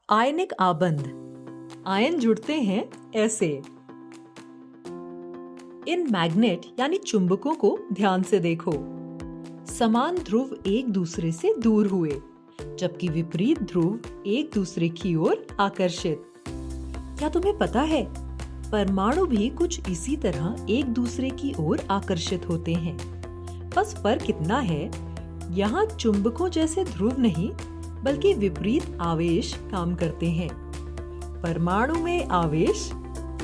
आयनिक आबंध। Ion जुड़ते हैं ऐसे। इन मैग्नेट यानी चुंबकों को ध्यान से देखो। समान ध्रुव एक दूसरे से दूर हुए, जबकि विपरीत ध्रुव एक दूसरे की ओर आकर्षित। क्या तुम्हें पता है, परमाणु भी कुछ इसी तरह एक दूसरे की ओर आकर्षित होते हैं। बस फर्क इतना है, यहाँ चुंबकों जैसे ध्रुव नहीं, बल्कि विपरीत आवेश काम करते हैं। परमाणु में आवेश,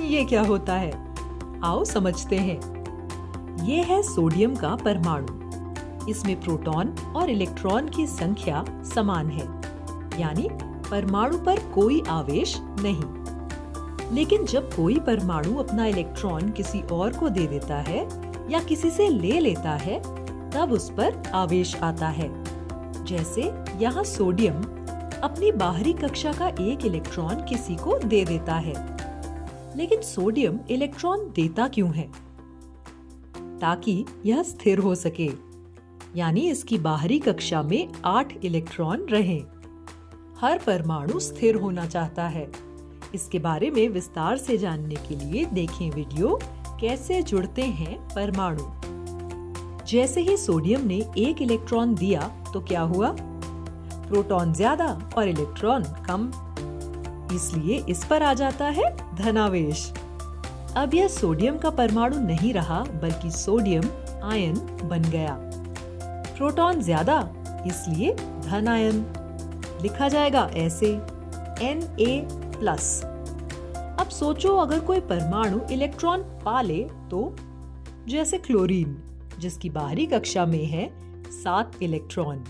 ये क्या होता है? आओ समझते हैं। ये है सोडियम का परमाणु। इसमें प्रोटॉन और इलेक्ट्रॉन की संख्या समान है, यानी परमाणु पर कोई आवेश नहीं। लेकिन जब कोई परमाणु अपना इलेक्ट्रॉन किसी और को दे देता है या किसी से ले लेता है, तब उस पर आवेश आता है। जैसे यहाँ सोडियम अपनी बाहरी कक्षा का एक इलेक्ट्रॉन किसी को दे देता है। लेकिन सोडियम इलेक्ट्रॉन देता क्यों है? ताकि यह स्थिर हो सके, यानी इसकी बाहरी कक्षा में 8 इलेक्ट्रॉन रहें। हर परमाणु स्थिर होना चाहता है। इसके बारे में विस्तार से जानने के लिए देखें वीडियो कैसे जुड़ते हैं परमाणु। जैसे ही सोडियम ने एक इलेक्ट्रॉन दिया तो क्या हुआ? प्रोटॉन ज्यादा और इलेक्ट्रॉन कम, इसलिए इस पर आ जाता है धनावेश। अब यह सोडियम का परमाणु नहीं रहा, बल्कि सोडियम आयन बन गया। प्रोटॉन ज्यादा, इसलिए धन आयन। लिखा जाएगा ऐसे Na+। अब सोचो, अगर कोई परमाणु इलेक्ट्रॉन पा ले तो, जैसे क्लोरीन, जिसकी बाहरी कक्षा में है 7 इलेक्ट्रॉन।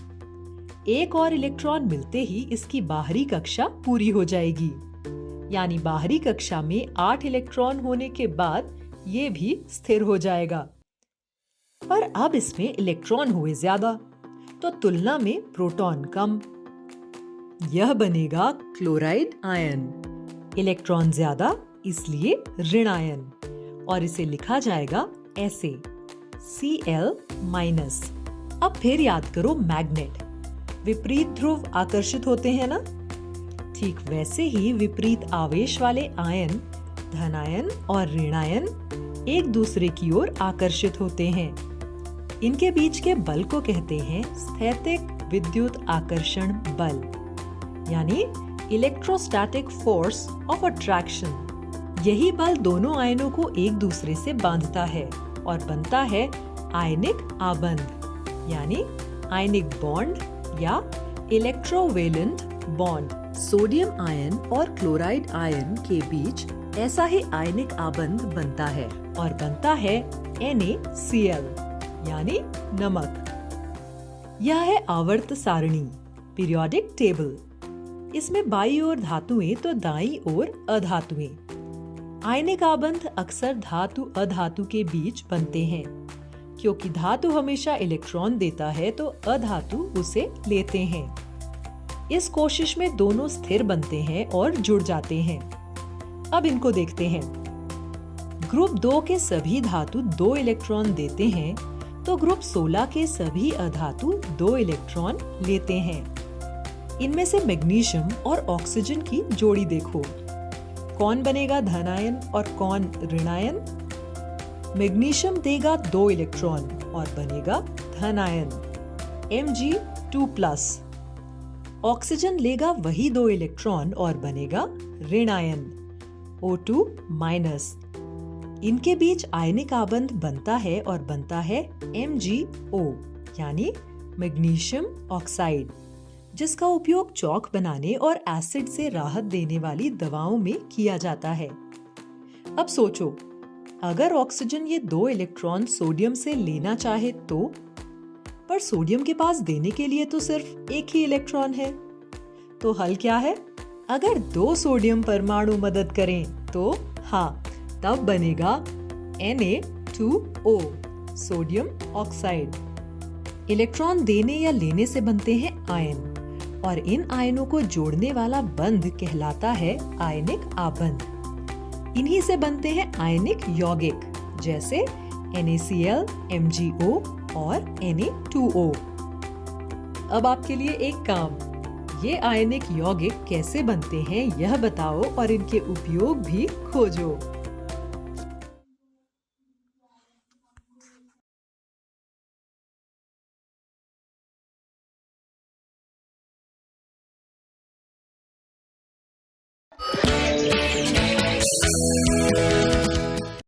एक और इलेक्ट्रॉन मिलते ही इसकी बाहरी कक्षा पूरी हो जाएगी, यानी बाहरी कक्षा में 8 इलेक्ट्रॉन होने के बाद ये भी स्थिर हो जाएगा। पर अब इसमें इलेक्ट्रॉन हुए ज्यादा, तो तुलना में प्रोटॉन कम। यह बनेगा क्लोराइड आयन। इलेक्ट्रॉन ज्यादा, इसलिए ऋण आयन, और इसे लिखा जाएगा ऐसे Cl-। अब फिर याद करो मैग्नेट, विपरीत ध्रुव आकर्षित होते हैं ना? ठीक वैसे ही विपरीत आवेश वाले आयन, धनायन और ऋणायन, एक दूसरे की ओर आकर्षित होते हैं। इनके बीच के बल को कहते हैं स्थैतिक विद्युत आकर्षण बल, यानी इलेक्ट्रोस्टैटिक फोर्स ऑफ अट्रैक्शन। यही बल दोनों आयनों को एक दूसरे से बांधता है और बनता है आयनिक आबंध, यानी आयनिक बॉन्ड या इलेक्ट्रोवेलेंट बॉन्ड। सोडियम आयन और क्लोराइड आयन के बीच ऐसा ही आयनिक आबंध बनता है और बनता है NaCl, यानी नमक। यह है आवर्त सारणी, पीरियोडिक टेबल। इसमें बाईं ओर धातुएं तो दाईं ओर अधातुएं। आयनिक आबंध अक्सर धातु अधातु के बीच बनते हैं, क्योंकि धातु हमेशा इलेक्ट्रॉन देता है तो अधातु उसे लेते हैं। इस कोशिश में दोनों स्थिर बनते हैं और जुड़ जाते हैं। अब इनको देखते हैं। ग्रुप 2 के सभी धातु 2 इलेक्ट्रॉन देते हैं, तो ग्रुप 16 के सभी अधातु 2 इलेक्ट्रॉन लेते हैं। इनमें से मैग्नीशियम और ऑक्सीजन की जोड़ी देखो। कौन बनेगा धनायन और कौन ऋणायन? मैग्नीशियम देगा 2 इलेक्ट्रॉन और बनेगा धनायन Mg2+। ऑक्सीजन लेगा वही 2 इलेक्ट्रॉन और बनेगा ऋणायन O2-। इनके बीच आयनिक आबंध बनता है और बनता है MgO, यानी मैग्नीशियम ऑक्साइड, जिसका उपयोग चॉक बनाने और एसिड से राहत देने वाली दवाओं में किया जाता है। अब सोचो, अगर ऑक्सीजन ये 2 इलेक्ट्रॉन सोडियम से लेना चाहे तो? पर सोडियम के पास देने के लिए तो सिर्फ एक ही इलेक्ट्रॉन है। तो हल क्या है? अगर 2 सोडियम परमाणु मदद करें तो हाँ, तब बनेगा Na2O, सोडियम ऑक्साइड। इलेक्ट्रॉन देने या लेने से बनते हैं आयन, और इन आयनों को जोड़ने वाला बंध कहलाता है आयनिक आबंध। इन्हीं से बनते हैं आयनिक यौगिक, जैसे NaCl, MgO और Na2O। अब आपके लिए एक काम, ये आयनिक यौगिक कैसे बनते हैं यह बताओ और इनके उपयोग भी खोजो।